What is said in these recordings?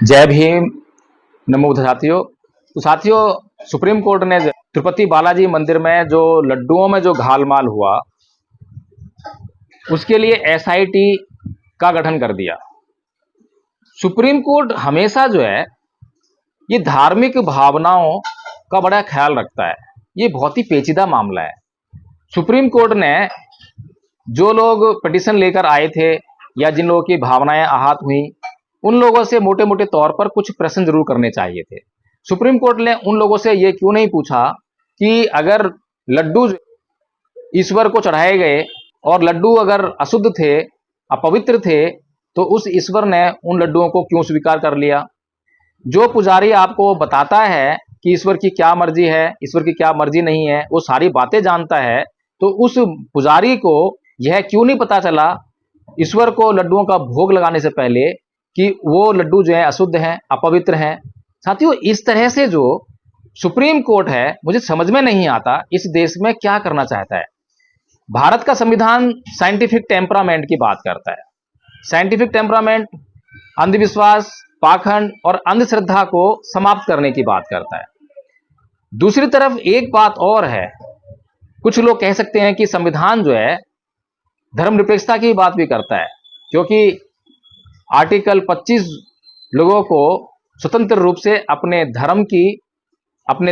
जय भीम। नमो बुद्ध साथियों। तो साथियों, सुप्रीम कोर्ट ने तिरुपति बालाजी मंदिर में जो लड्डुओं में जो घालमाल हुआ उसके लिए एसआईटी का गठन कर दिया। सुप्रीम कोर्ट हमेशा जो है ये धार्मिक भावनाओं का बड़ा ख्याल रखता है। ये बहुत ही पेचीदा मामला है। सुप्रीम कोर्ट ने जो लोग पिटीशन लेकर आए थे या जिन लोगों की भावनाएं आहत हुई उन लोगों से मोटे मोटे तौर पर कुछ प्रश्न जरूर करने चाहिए थे। सुप्रीम कोर्ट ने उन लोगों से यह क्यों नहीं पूछा कि अगर लड्डू ईश्वर को चढ़ाए गए और लड्डू अगर अशुद्ध थे, अपवित्र थे, तो उस ईश्वर ने उन लड्डुओं को क्यों स्वीकार कर लिया। जो पुजारी आपको बताता है कि ईश्वर की क्या मर्जी है, ईश्वर की क्या मर्जी नहीं है, वो सारी बातें जानता है, तो उस पुजारी को यह क्यों नहीं पता चला ईश्वर को लड्डुओं का भोग लगाने से पहले कि वो लड्डू जो है अशुद्ध हैं, अपवित्र हैं। साथियों, इस तरह से जो सुप्रीम कोर्ट है, मुझे समझ में नहीं आता इस देश में क्या करना चाहता है। भारत का संविधान साइंटिफिक टेम्परामेंट की बात करता है। साइंटिफिक टेम्परामेंट अंधविश्वास, पाखंड और अंधश्रद्धा को समाप्त करने की बात करता है। दूसरी तरफ एक बात और है, कुछ लोग कह सकते हैं कि संविधान जो है धर्मनिरपेक्षता की बात भी करता है, क्योंकि आर्टिकल 25 लोगों को स्वतंत्र रूप से अपने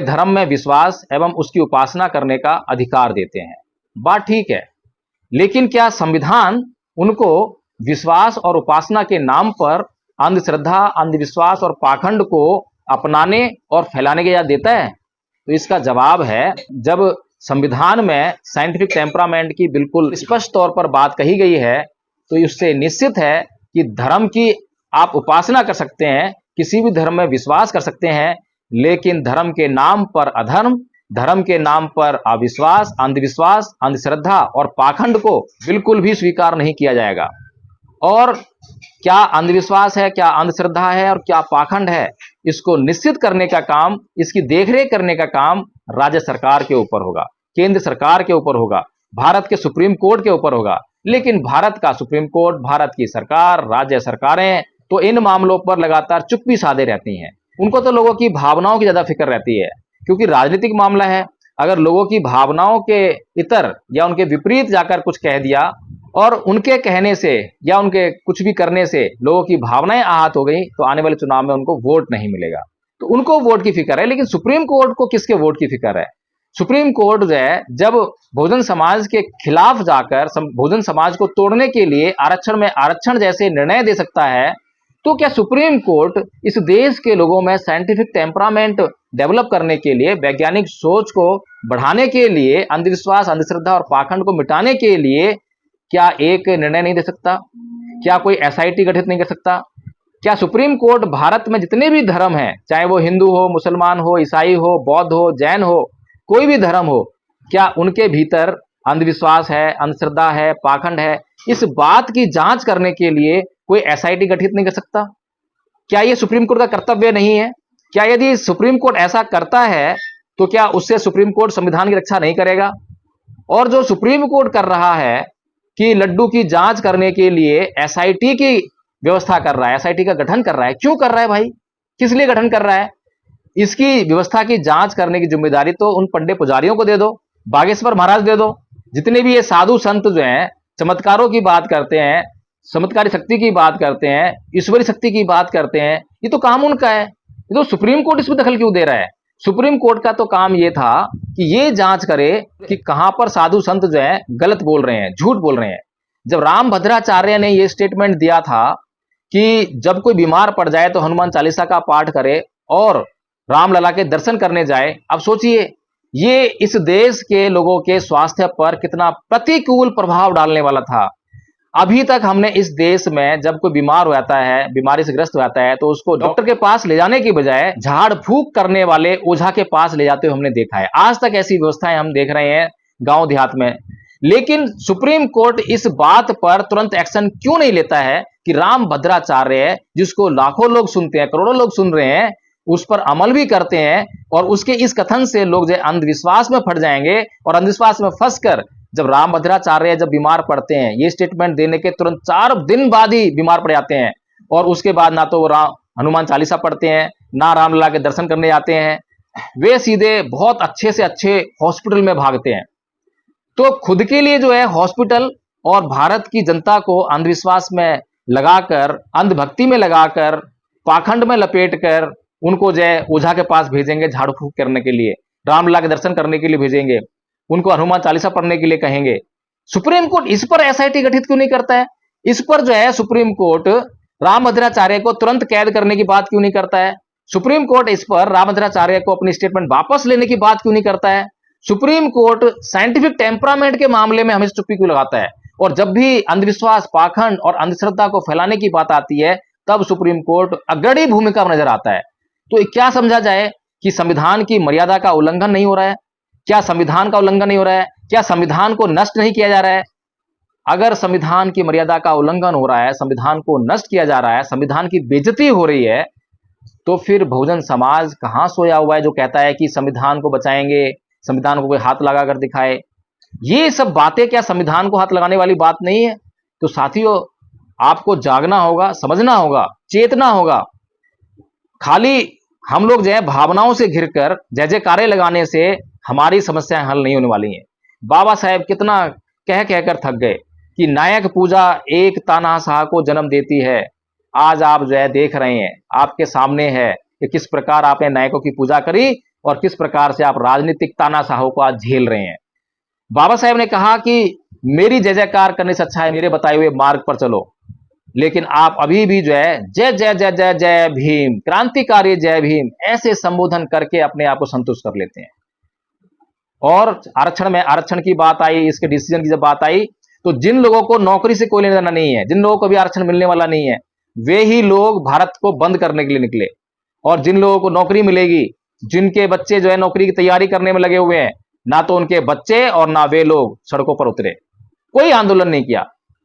धर्म में विश्वास एवं उसकी उपासना करने का अधिकार देते हैं। बात ठीक है, लेकिन क्या संविधान उनको विश्वास और उपासना के नाम पर अंधश्रद्धा, अंधविश्वास और पाखंड को अपनाने और फैलाने की इजाजत देता है? तो इसका जवाब है, जब संविधान में साइंटिफिक टेम्परामेंट की बिल्कुल स्पष्ट तौर पर बात कही गई है, तो इससे निश्चित है कि धर्म की आप उपासना कर सकते हैं, किसी भी धर्म में विश्वास कर सकते हैं, लेकिन धर्म के नाम पर अधर्म, धर्म के नाम पर अविश्वास, अंधविश्वास, अंधश्रद्धा और पाखंड को बिल्कुल भी स्वीकार नहीं किया जाएगा। और क्या अंधविश्वास है, क्या अंधश्रद्धा है और क्या पाखंड है, इसको निश्चित करने का काम, इसकी देखरेख करने का काम राज्य सरकार के ऊपर होगा, केंद्र सरकार के ऊपर होगा, भारत के सुप्रीम कोर्ट के ऊपर होगा। लेकिन भारत का सुप्रीम कोर्ट, भारत की सरकार, राज्य सरकारें तो इन मामलों पर लगातार चुप्पी साधे रहती हैं। उनको तो लोगों की भावनाओं की ज्यादा फिक्र रहती है, क्योंकि राजनीतिक मामला है। अगर लोगों की भावनाओं के इतर या उनके विपरीत जाकर कुछ कह दिया और उनके कहने से या उनके कुछ भी करने से लोगों की भावनाएं आहत हो गई, तो आने वाले चुनाव में उनको वोट नहीं मिलेगा। तो उनको वोट की फिक्र है, लेकिन सुप्रीम कोर्ट को किसके वोट की फिक्र है? सुप्रीम कोर्ट जो है, जब बहुजन समाज के खिलाफ जाकर बहुजन समाज को तोड़ने के लिए आरक्षण में आरक्षण जैसे निर्णय दे सकता है, तो क्या सुप्रीम कोर्ट इस देश के लोगों में साइंटिफिक टेम्परामेंट डेवलप करने के लिए, वैज्ञानिक सोच को बढ़ाने के लिए, अंधविश्वास, अंधश्रद्धा और पाखंड को मिटाने के लिए क्या एक निर्णय नहीं दे सकता? क्या कोई एसआईटी गठित नहीं कर सकता? क्या सुप्रीम कोर्ट भारत में जितने भी धर्म हैं, चाहे वो हिंदू हो, मुसलमान हो, ईसाई हो, बौद्ध हो, जैन हो, कोई भी धर्म हो, क्या उनके भीतर अंधविश्वास है, अंधश्रद्धा है, पाखंड है, इस बात की जांच करने के लिए कोई एसआईटी गठित नहीं कर सकता? क्या यह सुप्रीम कोर्ट का कर्तव्य नहीं है? क्या यदि सुप्रीम कोर्ट ऐसा करता है तो क्या उससे सुप्रीम कोर्ट संविधान की रक्षा नहीं करेगा? और जो सुप्रीम कोर्ट कर रहा है कि लड्डू की जांच करने के लिए एसआईटी की व्यवस्था कर रहा है, एसआईटी का गठन कर रहा है, क्यों कर रहा है भाई? किस लिए गठन कर रहा है? इसकी व्यवस्था की जांच करने की जिम्मेदारी तो उन पंडित पुजारियों को दे दो, बागेश्वर महाराज दे दो। जितने भी ये साधु संत जो हैं, चमत्कारों की बात करते हैं, चमत्कारी शक्ति की बात करते हैं, ईश्वरी शक्ति की बात करते हैं, ये तो काम उनका है। ये तो सुप्रीम कोर्ट इसमें दखल क्यों दे रहा है? सुप्रीम कोर्ट का तो काम ये था कि ये जांच करे कि कहां पर साधु संत जो है गलत बोल रहे हैं, झूठ बोल रहे हैं। जब रामभद्राचार्य ने ये स्टेटमेंट दिया था कि जब कोई बीमार पड़ जाए तो हनुमान चालीसा का पाठ करे और रामलला के दर्शन करने जाए, अब सोचिए ये इस देश के लोगों के स्वास्थ्य पर कितना प्रतिकूल प्रभाव डालने वाला था। अभी तक हमने इस देश में जब कोई बीमार हो जाता है, बीमारी से ग्रस्त हो जाता है, तो उसको डॉक्टर के पास ले जाने की बजाय झाड़ फूक करने वाले ओझा के पास ले जाते हुए हमने देखा है। आज तक ऐसी व्यवस्थाएं हम देख रहे हैं गांव देहात में। लेकिन सुप्रीम कोर्ट इस बात पर तुरंत एक्शन क्यों नहीं लेता है कि रामभद्राचार्य, जिसको लाखों लोग सुनते हैं, करोड़ों लोग सुन रहे हैं, उस पर अमल भी करते हैं और उसके इस कथन से लोग जो अंधविश्वास में फट जाएंगे और अंधविश्वास में फंसकर जब रामभद्राचार्य जब बीमार पड़ते हैं, ये स्टेटमेंट देने के तुरंत 4 दिन बाद ही बीमार पड़ जाते हैं और उसके बाद ना तो वो हनुमान चालीसा पढ़ते हैं, ना रामलला के दर्शन करने जाते हैं, वे सीधे बहुत अच्छे से अच्छे हॉस्पिटल में भागते हैं। तो खुद के लिए जो है हॉस्पिटल और भारत की जनता को अंधविश्वास में लगाकर, अंधभक्ति में लगाकर, पाखंड में लपेटकर उनको जो है ओझा के पास भेजेंगे झाड़ू फूंक करने के लिए, रामलला के दर्शन करने के लिए भेजेंगे, उनको हनुमान चालीसा पढ़ने के लिए कहेंगे। सुप्रीम कोर्ट इस पर एसआईटी गठित क्यों नहीं करता है? इस पर जो है सुप्रीम कोर्ट रामभद्राचार्य को तुरंत कैद करने की बात क्यों नहीं करता है? सुप्रीम कोर्ट इस पर रामभद्राचार्य को अपनी स्टेटमेंट वापस लेने की बात क्यों नहीं करता है? सुप्रीम कोर्ट साइंटिफिक टेम्परामेंट के मामले में हमेशा चुप्पी क्यों लगाता है? और जब भी अंधविश्वास, पाखंड और अंधश्रद्धा को फैलाने की बात आती है तब सुप्रीम कोर्ट अग्रणी भूमिका में नजर आता है। तो क्या समझा जाए कि संविधान की मर्यादा का उल्लंघन नहीं हो रहा है? क्या संविधान का उल्लंघन नहीं हो रहा है? क्या संविधान को नष्ट नहीं किया जा रहा है? अगर संविधान की मर्यादा का उल्लंघन हो रहा है, संविधान को नष्ट किया जा रहा है, संविधान की बेइज्जती हो रही है, तो फिर बहुजन समाज कहां सोया हुआ है जो कहता है कि संविधान को बचाएंगे, संविधान को कोई हाथ लगा कर दिखाए? ये सब बातें क्या संविधान को हाथ लगाने वाली बात नहीं है? तो साथियों, आपको जागना होगा, समझना होगा, चेतना होगा। खाली हम लोग जो है भावनाओं से घिरकर जय जयकारे लगाने से हमारी समस्याएं हल नहीं होने वाली हैं। बाबा साहेब कितना कह कहकर थक गए कि नायक पूजा एक तानाशाह को जन्म देती है। आज आप जो है देख रहे हैं, आपके सामने है कि किस प्रकार आपने नायकों की पूजा करी और किस प्रकार से आप राजनीतिक तानाशाहों को आज झेल रहे हैं। बाबा साहेब ने कहा कि मेरी जय जयकार करने से अच्छा है मेरे बताए हुए मार्ग पर चलो, लेकिन आप अभी भी जो है जय जय जय जय जय भीम, क्रांतिकारी जय भीम ऐसे संबोधन करके अपने आप को संतुष्ट कर लेते हैं। और आरक्षण की बात आई, इसके डिसीजन की जब बात आई, तो जिन लोगों को नौकरी से कोई लेना देना नहीं है, जिन लोगों को भी आरक्षण मिलने वाला नहीं है, वे ही लोग भारत को बंद करने के लिए निकले। और जिन लोगों को नौकरी मिलेगी, जिनके बच्चे जो है नौकरी की तैयारी करने में लगे हुए हैं, ना तो उनके बच्चे और ना वे लोग सड़कों पर उतरे, कोई आंदोलन नहीं किया।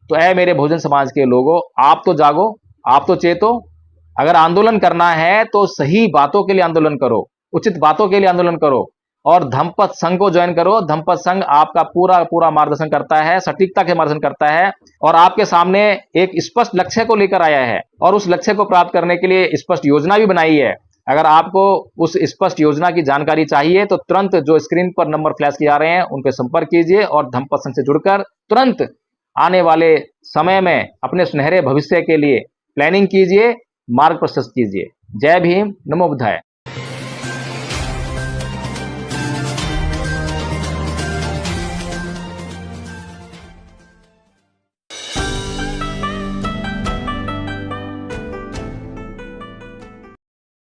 तो ऐ मेरे बहुजन समाज के लोगों, आप तो जागो, आप तो चेतो। अगर आंदोलन करना है तो सही बातों के लिए आंदोलन करो, उचित बातों के लिए आंदोलन करो, और धम्मपद संघ को ज्वाइन करो। धम्मपद संघ आपका पूरा पूरा मार्गदर्शन करता है, सटीकता के मार्गदर्शन करता है, और आपके सामने एक स्पष्ट लक्ष्य को लेकर आया है, और उस लक्ष्य को प्राप्त करने के लिए स्पष्ट योजना भी बनाई है। अगर आपको उस स्पष्ट योजना की जानकारी चाहिए तो तुरंत जो स्क्रीन पर नंबर फ्लैश किए जा रहे हैं उन पर संपर्क कीजिए और धम्मपद संघ से जुड़कर तुरंत आने वाले समय में अपने सुनहरे भविष्य के लिए प्लानिंग कीजिए, मार्ग प्रशस्त कीजिए। जय भीम, नमो बुद्धाय।